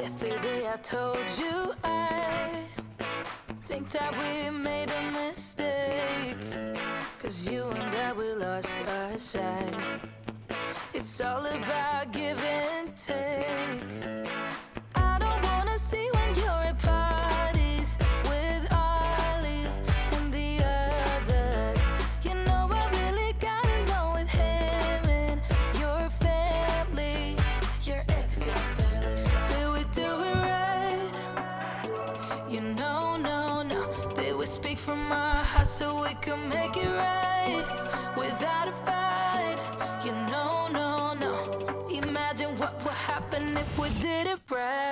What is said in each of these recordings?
Yesterday I told you I think that we made a mistake, 'cause you and I, we lost our sight. It's all about give and take. I don't wanna see when you're at parties with Ollie and the others. You know I really got along with him and your family. Your ex got barely said. Did we do it right? You know, no. Did we speak from our hearts so we could make it right without a fight? You know, no. Imagine what would happen if we did it right.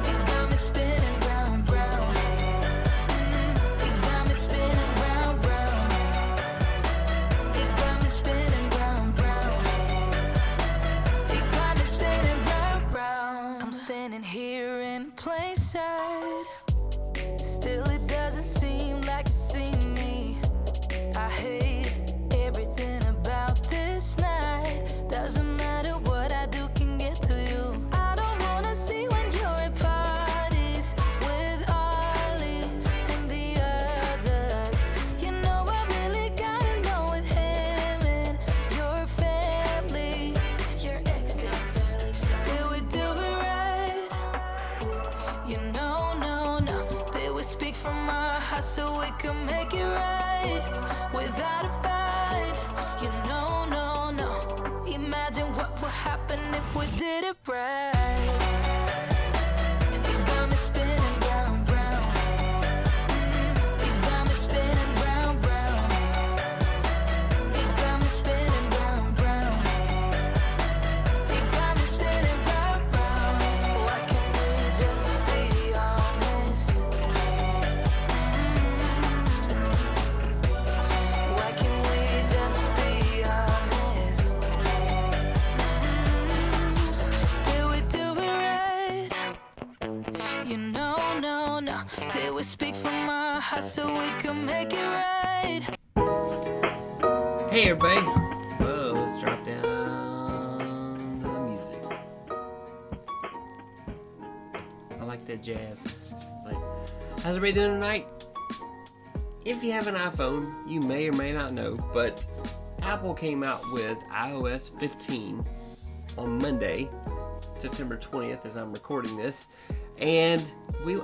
You got me spinning round, round. You got me spinning round, round. You got me spinning round, round. You got me spinning round, round. I'm standing here in plain sight. Still it doesn't seem like you see me. I hate everything about this night. Doesn't matter what I do can get to you. I don't wanna see when you're at parties with Ollie and the others. You know I really got along with him and your family. Your ex got barely said. Did we do it right? You know, no. Did we speak from our hearts so we could make it right without a fight? You know, no. Imagine what would happen if we did it right. You got me spinning round, round. You got me spinning round, round. You got me spinning round, round. You got me spinning round, round. Why can't we just be honest? Why can't we just be honest? Did we do it right? You know, no. Did we speak from our hearts so we could make it right? Hey everybody! Whoa, let's drop down the music. I like that jazz. How's everybody doing tonight? If you have an iPhone, you may or may not know, but Apple came out with iOS 15 on Monday, September 20th, as I'm recording this, and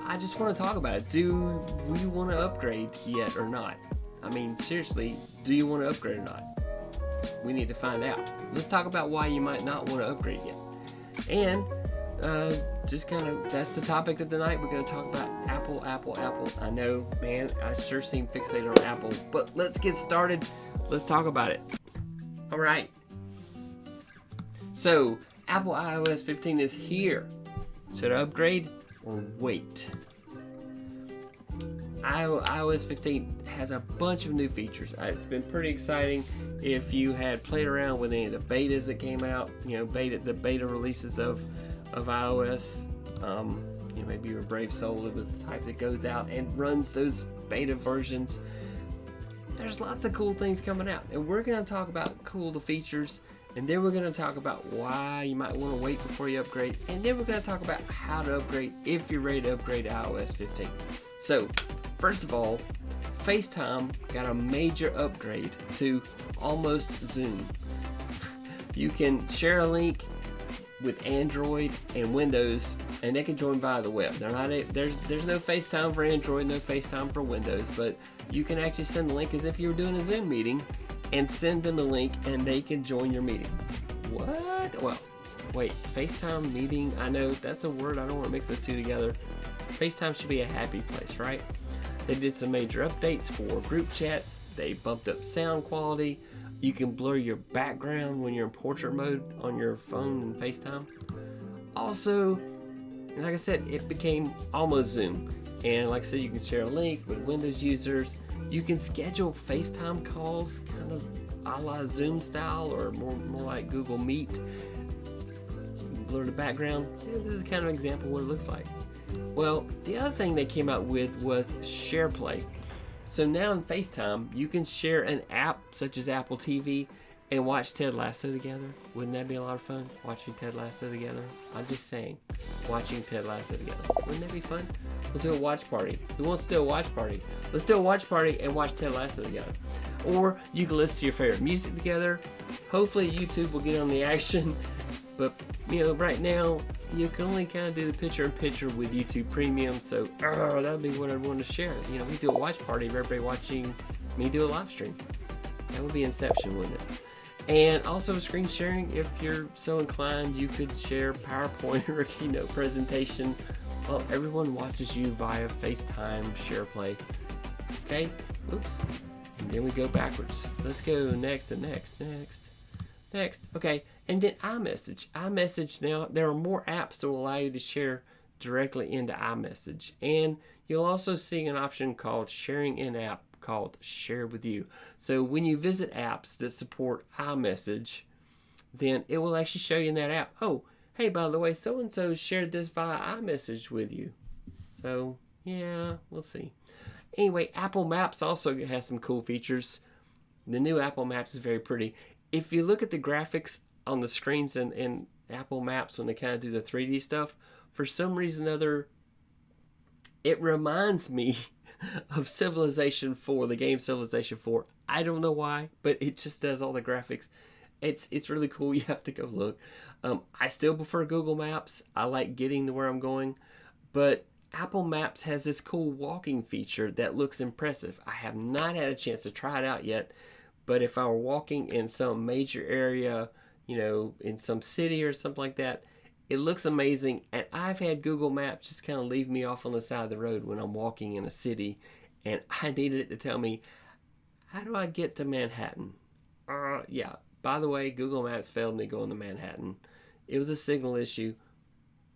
I just want to talk about it. Do we want to upgrade yet or not? I mean, seriously, do you want to upgrade or not? We need to find out. Let's talk about why you might not want to upgrade yet. And just kind of, that's the topic of the night. We're going to talk about Apple. I know, man, I sure seem fixated on Apple, but let's get started. Let's talk about it. All right. So, Apple iOS 15 is here. Should I upgrade or wait? iOS 15 has a bunch of new features. It's been pretty exciting. If you had played around with any of the betas that came out, the beta releases of iOS, maybe you're a brave soul that was the type that goes out and runs those beta versions. There's lots of cool things coming out, and we're going to talk about the features, and then we're going to talk about why you might want to wait before you upgrade, and then we're going to talk about how to upgrade if you're ready to upgrade to iOS 15. So, first of all, FaceTime got a major upgrade to almost Zoom. You can share a link with Android and Windows, and they can join via the web. There's no FaceTime for Android, no FaceTime for Windows, but you can actually send the link as if you were doing a Zoom meeting and send them a link and they can join your meeting. What? Well, wait, FaceTime meeting, I know that's a word, I don't want to mix those two together. FaceTime should be a happy place, right? They did some major updates for group chats. They bumped up sound quality. You can blur your background when you're in portrait mode on your phone and FaceTime. Also, like I said, it became almost Zoom. And like I said, you can share a link with Windows users. You can schedule FaceTime calls kind of a la Zoom style or more like Google Meet. Blur the background. And this is kind of an example of what it looks like. Well, the other thing they came out with was SharePlay. So now in FaceTime, you can share an app such as Apple TV and watch Ted Lasso together? Wouldn't that be a lot of fun? Watching Ted Lasso together? I'm just saying, watching Ted Lasso together. Wouldn't that be fun? We'll do a watch party. Who wants to do a watch party? Let's do a watch party and watch Ted Lasso together. Or you can listen to your favorite music together. Hopefully YouTube will get on the action. But, right now, you can only kind of do the picture-in-picture with YouTube Premium. So, that would be what I'd want to share. We do a watch party of everybody watching me do a live stream. That would be Inception, wouldn't it? And also screen sharing, if you're so inclined, you could share PowerPoint or a keynote presentation while everyone watches you via Facetime SharePlay. Okay, oops. And then we go backwards. Let's go next and next. Okay, and then iMessage. iMessage now, there are more apps that will allow you to share directly into iMessage. And you'll also see an option called Sharing in App, called Share with You. So when you visit apps that support iMessage, then it will actually show you in that app, oh, hey, by the way, so-and-so shared this via iMessage with you. So, yeah, we'll see. Anyway, Apple Maps also has some cool features. The new Apple Maps is very pretty. If you look at the graphics on the screens in Apple Maps when they kind of do the 3D stuff, for some reason or other, it reminds me of Civilization 4, the game Civilization 4. I don't know why, but it just does all the graphics. It's really cool. You have to go look. I still prefer Google Maps. I like getting to where I'm going, but Apple Maps has this cool walking feature that looks impressive. I have not had a chance to try it out yet, but if I were walking in some major area, in some city or something like that, it looks amazing, and I've had Google Maps just kind of leave me off on the side of the road when I'm walking in a city, and I needed it to tell me, how do I get to Manhattan? Yeah, by the way, Google Maps failed me going to Manhattan. It was a signal issue,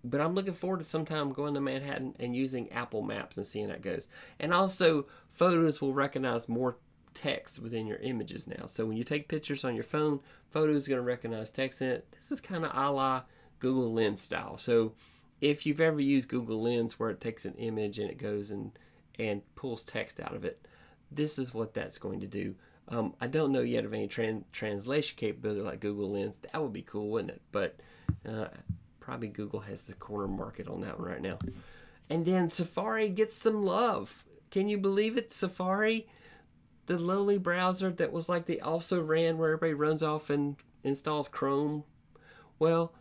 but I'm looking forward to sometime going to Manhattan and using Apple Maps and seeing how it goes. And also, photos will recognize more text within your images now. So when you take pictures on your phone, photos is going to recognize text in it. This is kind of a la Google Lens style. So if you've ever used Google Lens where it takes an image and it goes and pulls text out of it, this is what that's going to do. I don't know yet of any translation capability like Google Lens. That would be cool, wouldn't it? But probably Google has the corner market on that one right now. And then Safari gets some love. Can you believe it? Safari, the lowly browser that was like the also ran where everybody runs off and installs Chrome. Well,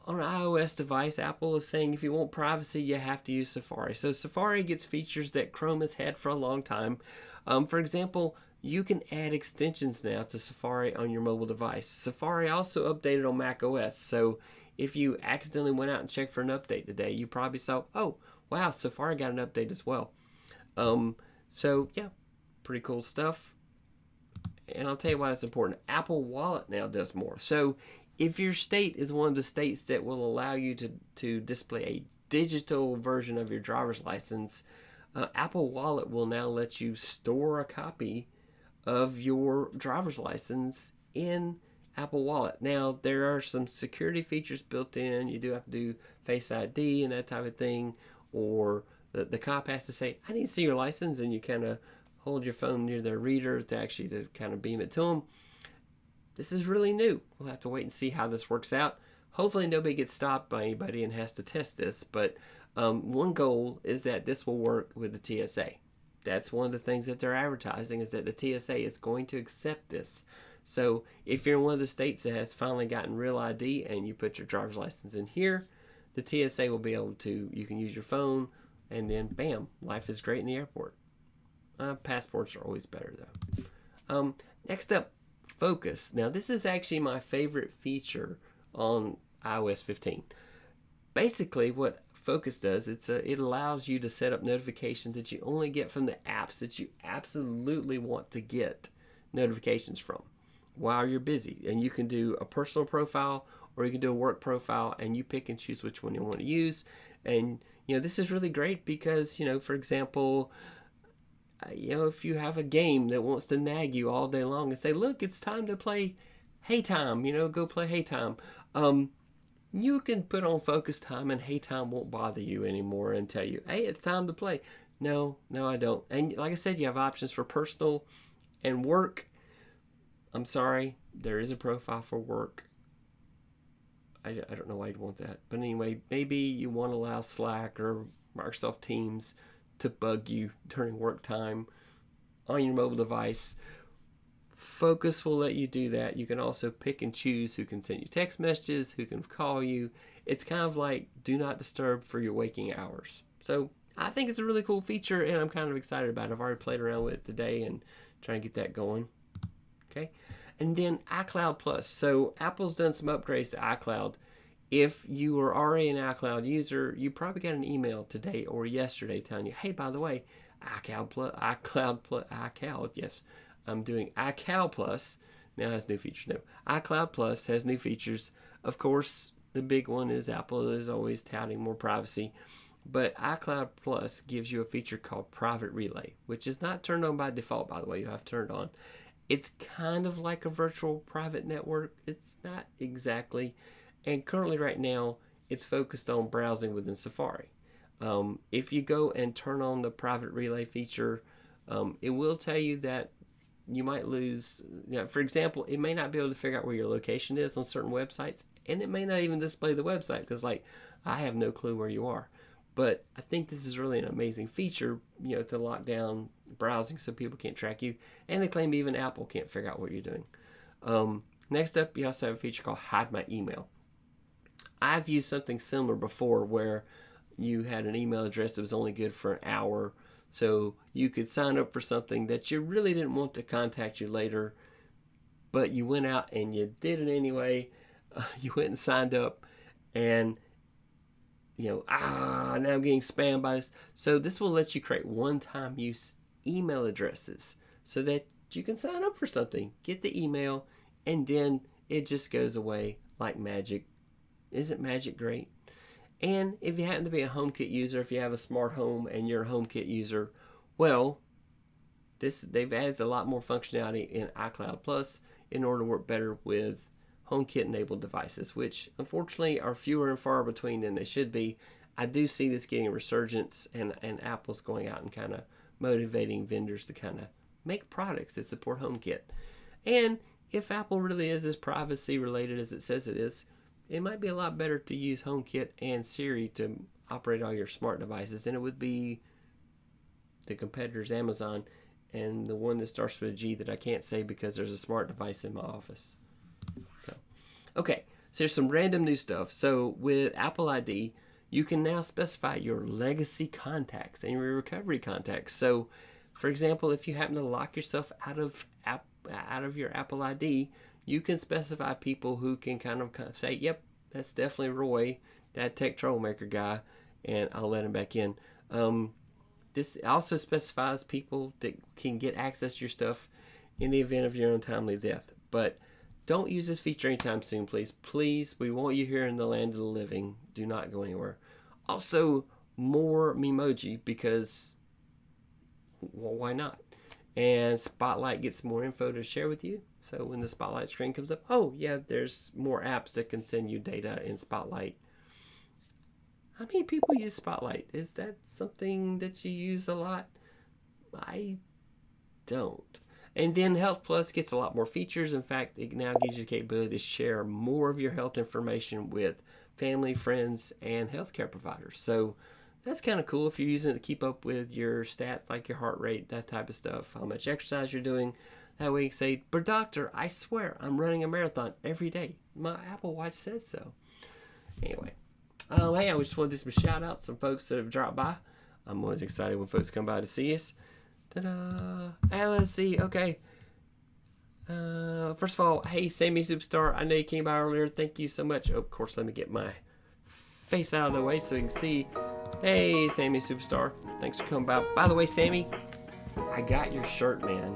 on an iOS device, Apple is saying if you want privacy, you have to use Safari. So Safari gets features that Chrome has had for a long time. For example, you can add extensions now to Safari on your mobile device. Safari also updated on macOS. So if you accidentally went out and checked for an update today, you probably saw, oh, wow, Safari got an update as well. So, yeah, pretty cool stuff. And I'll tell you why it's important. Apple Wallet now does more. So if your state is one of the states that will allow you to display a digital version of your driver's license, Apple Wallet will now let you store a copy of your driver's license in Apple Wallet. Now, there are some security features built in. You do have to do Face ID and that type of thing, or the cop has to say, I need to see your license, and you kind of hold your phone near their reader to kind of beam it to them. This is really new. We'll have to wait and see how this works out. Hopefully nobody gets stopped by anybody and has to test this, but one goal is that this will work with the TSA. That's one of the things that they're advertising, is that the TSA is going to accept this. So if you're in one of the states that has finally gotten Real ID and you put your driver's license in here, the TSA will be able to, you can use your phone, and then bam, life is great in the airport. Passports are always better though. Next up, Focus. Now this is actually my favorite feature on iOS 15. Basically what Focus does, it allows you to set up notifications that you only get from the apps that you absolutely want to get notifications from while you're busy. And you can do a personal profile or you can do a work profile, and you pick and choose which one you want to use. And this is really great because for example, if you have a game that wants to nag you all day long and say, look, it's time to play Hey Time, go play Hey Time. You can put on Focus Time and Hey Time won't bother you anymore and tell you, hey, it's time to play. No, I don't. And like I said, you have options for personal and work. I'm sorry, there is a profile for work. I don't know why you'd want that. But anyway, maybe you want to allow Slack or Microsoft Teams to bug you during work time on your mobile device. Focus will let you do that. You can also pick and choose who can send you text messages, who can call you. It's kind of like do not disturb for your waking hours. So I think it's a really cool feature, and I'm kind of excited about it. I've already played around with it today and trying to get that going. Okay. And then iCloud Plus. So Apple's done some upgrades to iCloud. If you are already an iCloud user, you probably got an email today or yesterday telling you, hey, by the way, iCloud, yes, I'm doing iCloud Plus. Now has new features. No, iCloud Plus has new features. Of course, the big one is Apple is always touting more privacy. But iCloud Plus gives you a feature called Private Relay, which is not turned on by default, by the way. You have to turn it on. It's kind of like a virtual private network. It's not exactly. And currently right now, it's focused on browsing within Safari. If you go and turn on the Private Relay feature, it will tell you that you might lose. For example, it may not be able to figure out where your location is on certain websites. And it may not even display the website because, like, I have no clue where you are. But I think this is really an amazing feature, to lock down browsing so people can't track you. And they claim even Apple can't figure out what you're doing. Next up, you also have a feature called Hide My Email. I've used something similar before where you had an email address that was only good for an hour. So you could sign up for something that you really didn't want to contact you later, but you went out and you did it anyway. You went and signed up and now I'm getting spammed by this. So this will let you create one-time use email addresses so that you can sign up for something, get the email, and then it just goes away like magic. Isn't magic great? And if you happen to be a HomeKit user, if you have a smart home and you're a HomeKit user, well, they've added a lot more functionality in iCloud Plus in order to work better with HomeKit-enabled devices, which unfortunately are fewer and far between than they should be. I do see this getting a resurgence, and Apple's going out and kind of motivating vendors to kind of make products that support HomeKit. And if Apple really is as privacy-related as it says it is, it might be a lot better to use HomeKit and Siri to operate all your smart devices than it would be the competitors Amazon and the one that starts with a G that I can't say because there's a smart device in my office. Okay, so here's some random new stuff. So with Apple ID, you can now specify your legacy contacts and your recovery contacts. So, for example, if you happen to lock yourself out of your Apple ID, you can specify people who can kind of say, yep, that's definitely Roy, that tech troublemaker guy, and I'll let him back in. This also specifies people that can get access to your stuff in the event of your untimely death. But don't use this feature anytime soon, please. Please, we want you here in the land of the living. Do not go anywhere. Also, more Memoji because, well, why not? And Spotlight gets more info to share with you. So when the Spotlight screen comes up, oh yeah, there's more apps that can send you data in Spotlight. How many people use Spotlight? Is that something that you use a lot? I don't. And then Health Plus gets a lot more features. In fact, it now gives you the capability to share more of your health information with family, friends, and healthcare providers. So that's kind of cool if you're using it to keep up with your stats, like your heart rate, that type of stuff, how much exercise you're doing. That way you can say, but doctor, I swear I'm running a marathon every day. My Apple Watch says so. Anyway, hey, I just want to do some shout outs, some folks that have dropped by. I'm always excited when folks come by to see us. Ta-da! Hey, let's see. Okay. First of all, hey, Sammy Superstar. I know you came by earlier. Thank you so much. Oh, of course, let me get my face out of the way so you can see. Hey, Sammy Superstar. Thanks for coming by. By the way, Sammy, I got your shirt, man.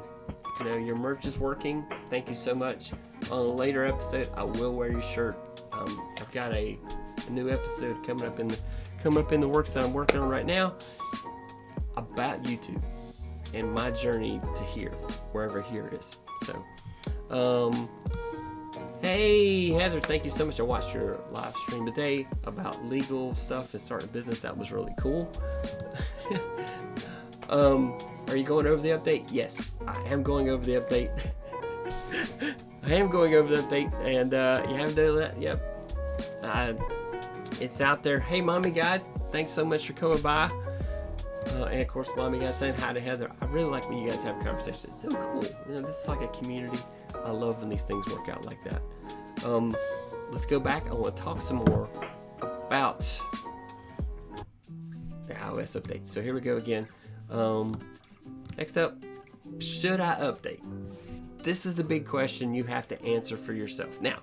Your merch is working. Thank you so much. On a later episode, I will wear your shirt. I've got a new episode coming up in the works that I'm working on right now about YouTube and my journey to here, wherever here is. So, hey Heather, thank you so much. I watched your live stream today about legal stuff and starting a business. That was really cool. Are you going over the update? Yes, I am going over the update. I am going over the update, and you haven't done that? Yep. It's out there. Hey, Mommy God, thanks so much for coming by. And of course, Mommy God saying hi to Heather. I really like when you guys have conversations. It's so cool. This is like a community. I love when these things work out like that. Let's go back. I want to talk some more about the iOS update. So here we go again. Next up, should I update? This is a big question you have to answer for yourself. Now,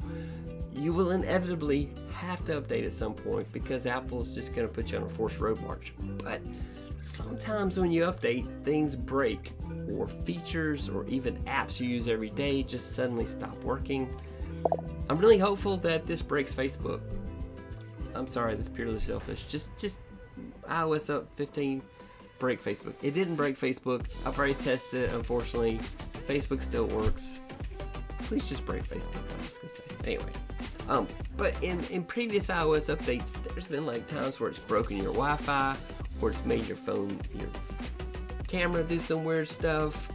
you will inevitably have to update at some point because Apple is just going to put you on a forced road march. But sometimes when you update, things break, or features or even apps you use every day just suddenly stop working. I'm really hopeful that this breaks Facebook. I'm sorry, that's purely selfish. Just iOS up 15, break Facebook. It didn't break Facebook. I've already tested it, unfortunately. Facebook still works. Please just break Facebook, I'm just gonna say. Anyway, but in previous iOS updates, there's been like times where it's broken your Wi-Fi, or it's made your camera do some weird stuff.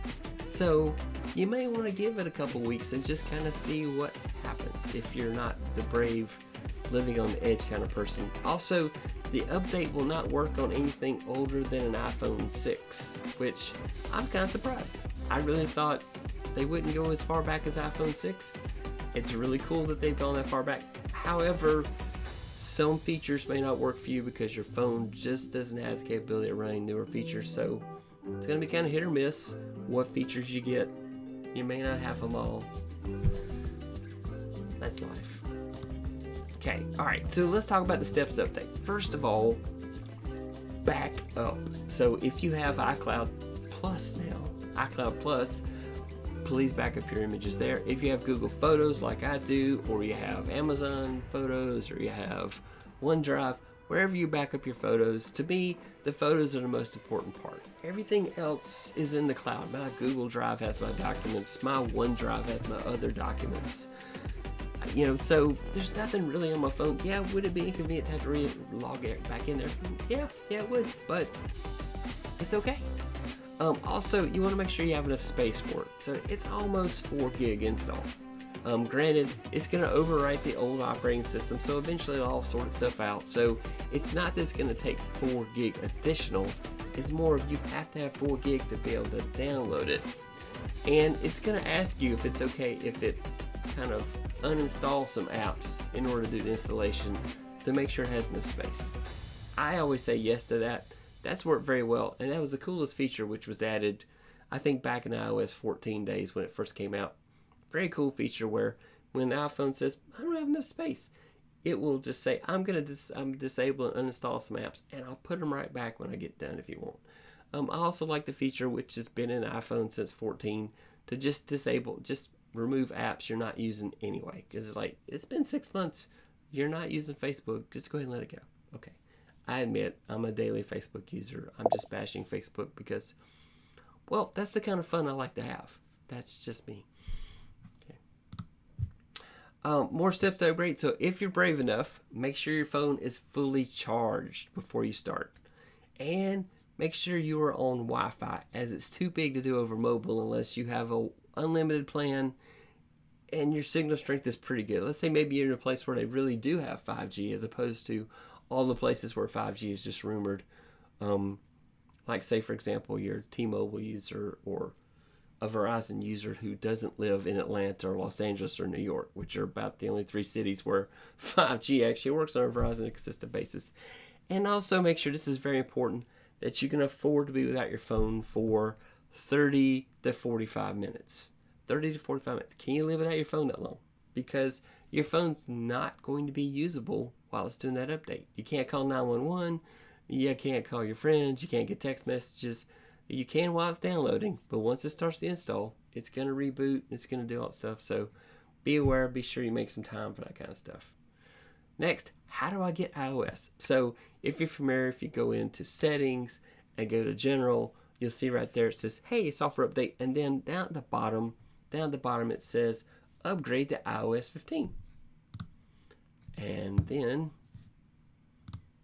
So you may want to give it a couple weeks and just kind of see what happens if you're not the brave, living on the edge kind of person. Also, the update will not work on anything older than an iPhone 6, which I'm kind of surprised. I really thought they wouldn't go as far back as iPhone 6. It's really cool that they've gone that far back. However, some features may not work for you because your phone just doesn't have the capability of running newer features. So it's going to be kind of hit or miss what features you get. You may not have them all. That's life. Okay, alright, so let's talk about the steps update. First of all, back up. So if you have iCloud Plus now, iCloud Plus, please back up your images there. If you have Google Photos like I do, or you have Amazon Photos, or you have OneDrive, wherever you back up your photos, to me, the photos are the most important part. Everything else is in the cloud. My Google Drive has my documents. My OneDrive has my other documents. So there's nothing really on my phone. Yeah, would it be inconvenient to have to log it back in there? Yeah, it would, but it's okay. Also, you want to make sure you have enough space for it. So it's almost 4 gig install. Granted, it's going to overwrite the old operating system, so eventually it'll all sort itself out. So it's not that it's going to take 4 gig additional. It's more of you have to have 4 gig to be able to download it. And it's going to ask you if it's okay if it kind of uninstall some apps in order to do the installation to make sure it has enough space. I always say yes to that. That's worked very well, and that was the coolest feature which was added, I think, back in iOS 14 days when it first came out. Very cool feature where when the iPhone says, I don't have enough space, it will just say, I'm disable and uninstall some apps, and I'll put them right back when I get done if you want. I also like the feature which has been in iPhone since 14 to just remove apps you're not using anyway. Because it's like, it's been 6 months. You're not using Facebook. Just go ahead and let it go. Okay. I admit I'm a daily Facebook user. I'm just bashing Facebook because, well, that's the kind of fun I like to have. That's just me. Okay. More steps that are great. So if you're brave enough, make sure your phone is fully charged before you start. And make sure you are on Wi-Fi, as it's too big to do over mobile unless you have a unlimited plan and your signal strength is pretty good. Let's say maybe you're in a place where they really do have 5G as opposed to all the places where 5G is just rumored. Like say, for example, you're a T-Mobile user or a Verizon user who doesn't live in Atlanta or Los Angeles or New York, which are about the only 3 cities where 5G actually works on a Verizon consistent basis. And also make sure, this is very important, that you can afford to be without your phone for 30 to 45 minutes. 30 to 45 minutes. Can you live without your phone that long? Because your phone's not going to be usable while it's doing that update. You can't call 911. You can't call your friends. You can't get text messages. You can while it's downloading, but once it starts to install, it's going to reboot. It's going to do all that stuff. So be aware. Be sure you make some time for that kind of stuff. Next, how do I get iOS? So if you're familiar, if you go into settings and go to general, you'll see right there it says, hey, software update. And then down at the bottom it says upgrade to iOS 15. And then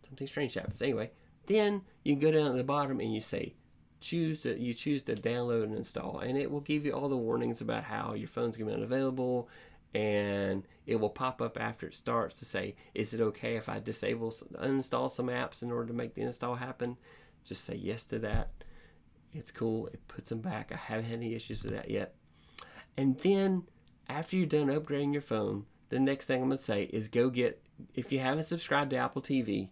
something strange happens. Anyway, then you can go down to the bottom and you say choose to download and install, and it will give you all the warnings about how your phone's going to be unavailable, and it will pop up after it starts to say, is it okay if I uninstall some apps in order to make the install happen? Just say yes to that. It's cool. It puts them back. I haven't had any issues with that yet. And then after you're done upgrading your phone, the next thing I'm going to say is go get, if you haven't subscribed to Apple TV,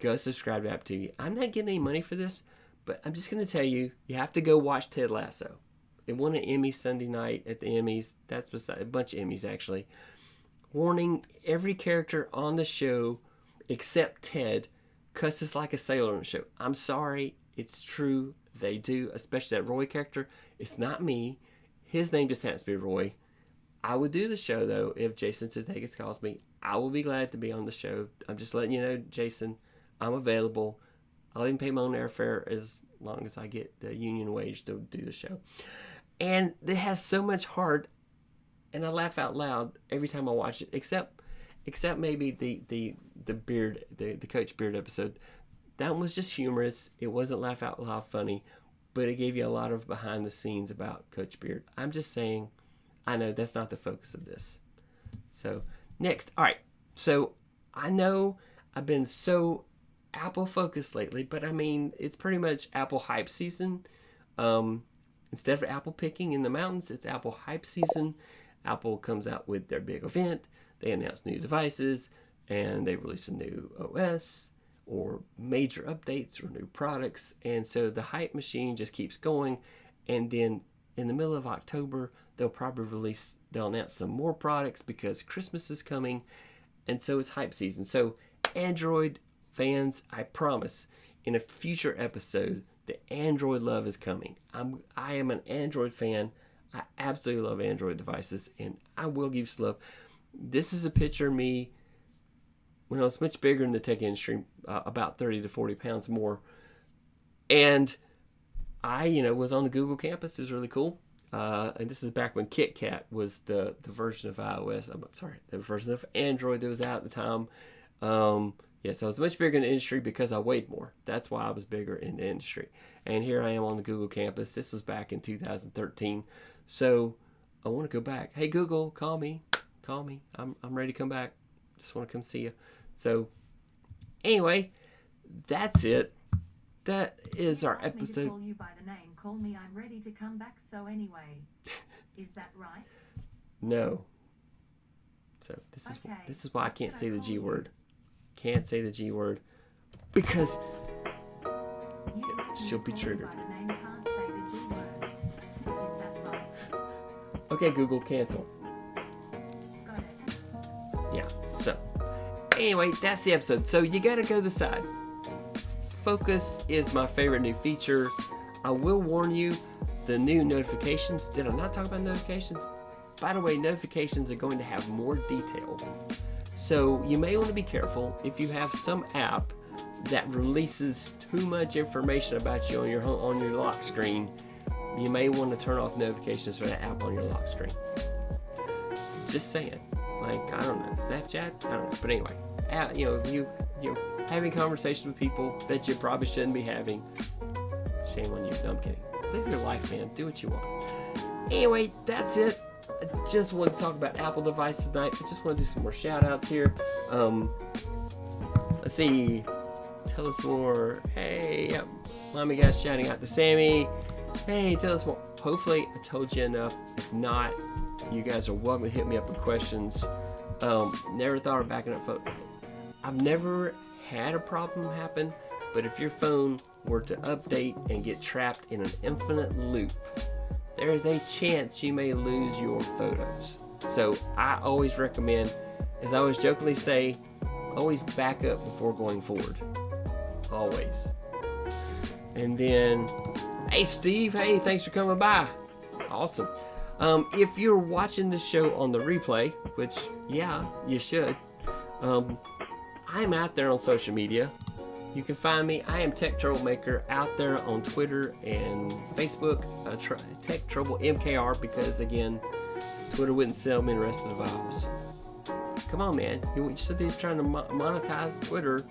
go subscribe to Apple TV. I'm not getting any money for this, but I'm just going to tell you, you have to go watch Ted Lasso. It won an Emmy Sunday night at the Emmys. That's beside a bunch of Emmys, actually. Warning, every character on the show, except Ted, cusses like a sailor on the show. I'm sorry, it's true. They do, especially that Roy character. It's not me. His name just happens to be Roy. I would do the show, though, if Jason Sudeikis calls me. I will be glad to be on the show. I'm just letting you know, Jason, I'm available. I'll even pay my own airfare as long as I get the union wage to do the show. And it has so much heart, and I laugh out loud every time I watch it, except maybe the Beard, the Coach Beard episode. That one was just humorous. It wasn't laugh out loud funny, but it gave you a lot of behind the scenes about Coach Beard. I'm just saying, I know that's not the focus of this. So next, all right. So I know I've been so Apple focused lately, but I mean, it's pretty much Apple hype season. Instead of Apple picking in the mountains, it's Apple hype season. Apple comes out with their big event. They announce new devices, and they release a new OS or major updates or new products. And so the hype machine just keeps going. And then in the middle of October, they'll announce some more products because Christmas is coming. And so it's hype season. So Android fans, I promise, in a future episode, the Android love is coming. I am an Android fan. I absolutely love Android devices, and I will give you some love. This is a picture of me when I was much bigger in the tech industry, about 30 to 40 pounds more. And I, was on the Google campus. It was really cool. And this is back when KitKat was the version of iOS. I'm sorry, the version of Android that was out at the time. Yes, I was much bigger in the industry because I weighed more. That's why I was bigger in the industry. And here I am on the Google campus. This was back in 2013. So I want to go back. Hey, Google, call me. Call me. I'm ready to come back. Just want to come see you. So anyway, that's it. That is our episode. Me to call you by the name. Call me. I'm ready to come back. So anyway, is that right? No. So this is why I can't say the G word. Can't say the G word because she'll be triggered. Okay, Google, cancel. Got it. Yeah, so anyway, that's the episode. So you gotta go decide. Focus is my favorite new feature. I will warn you, the new notifications. Did I not talk about notifications? By the way, notifications are going to have more detail. So you may want to be careful if you have some app that releases too much information about you on your lock screen. You may want to turn off notifications for that app on your lock screen. Just saying. Like, I don't know, Snapchat? I don't know. But anyway, you having conversations with people that you probably shouldn't be having. Shame on you. No, I'm kidding. Live your life, man. Do what you want. Anyway, that's it. I just want to talk about Apple devices tonight. I just want to do some more shout outs here. Let's see. Tell us more. Hey, mommy guys shouting out to Sammy. Hey, tell us more. Hopefully I told you enough. If not, you guys are welcome to hit me up with questions. Never thought of backing up photos. I've never had a problem happen, but if your phone were to update and get trapped in an infinite loop, there is a chance you may lose your photos. So I always recommend, as I always jokingly say, always back up before going forward. Always. And then, hey Steve, hey, thanks for coming by. Awesome. If you're watching this show on the replay, which, yeah, you should, I'm out there on social media. You can find me. I am Tech Troublemaker out there on Twitter and Facebook. Tech Trouble MKR because, again, Twitter wouldn't sell me the rest of the virus. Come on, man. You somebody's trying to monetize Twitter.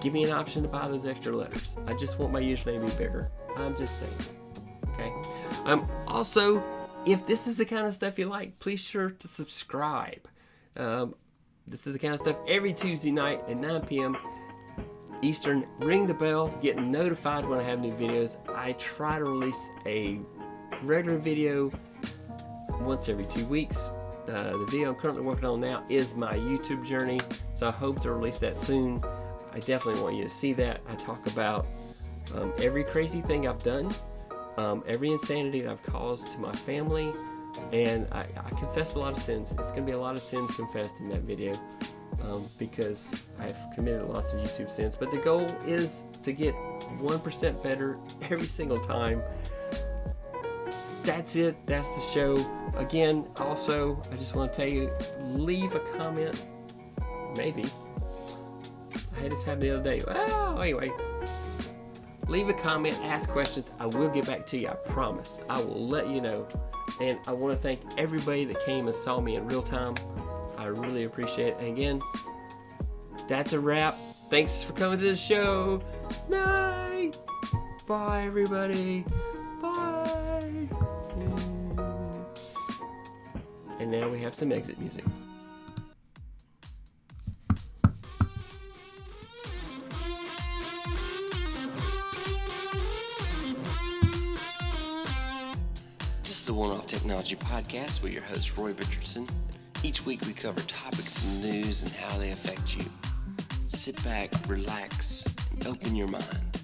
Give me an option to buy those extra letters. I just want my username to be bigger. I'm just saying. Okay. Also, if this is the kind of stuff you like, please sure to subscribe. This is the kind of stuff every Tuesday night at 9 p.m. Eastern. Ring the bell, get notified when I have new videos. I try to release a regular video once every 2 weeks. The video I'm currently working on now is my YouTube journey, so I hope to release that soon. I definitely want you to see that. I talk about every crazy thing I've done, every insanity that I've caused to my family, and I confess a lot of sins. It's going to be a lot of sins confessed in that video because I've committed lots of YouTube sins. But the goal is to get 1% better every single time. That's it. That's the show. Again, also, I just want to tell you, leave a comment. Maybe. I had this happen the other day. Oh, anyway. Leave a comment, ask questions. I will get back to you. I promise. I will let you know. And I want to thank everybody that came and saw me in real time. I really appreciate it. And again, that's a wrap. Thanks for coming to the show. Night. Bye, everybody. Bye. And now we have some exit music. This is the One-Off Technology Podcast with your host, Roy Richardson. Each week we cover topics in the news and how they affect you. Sit back, relax, and open your mind.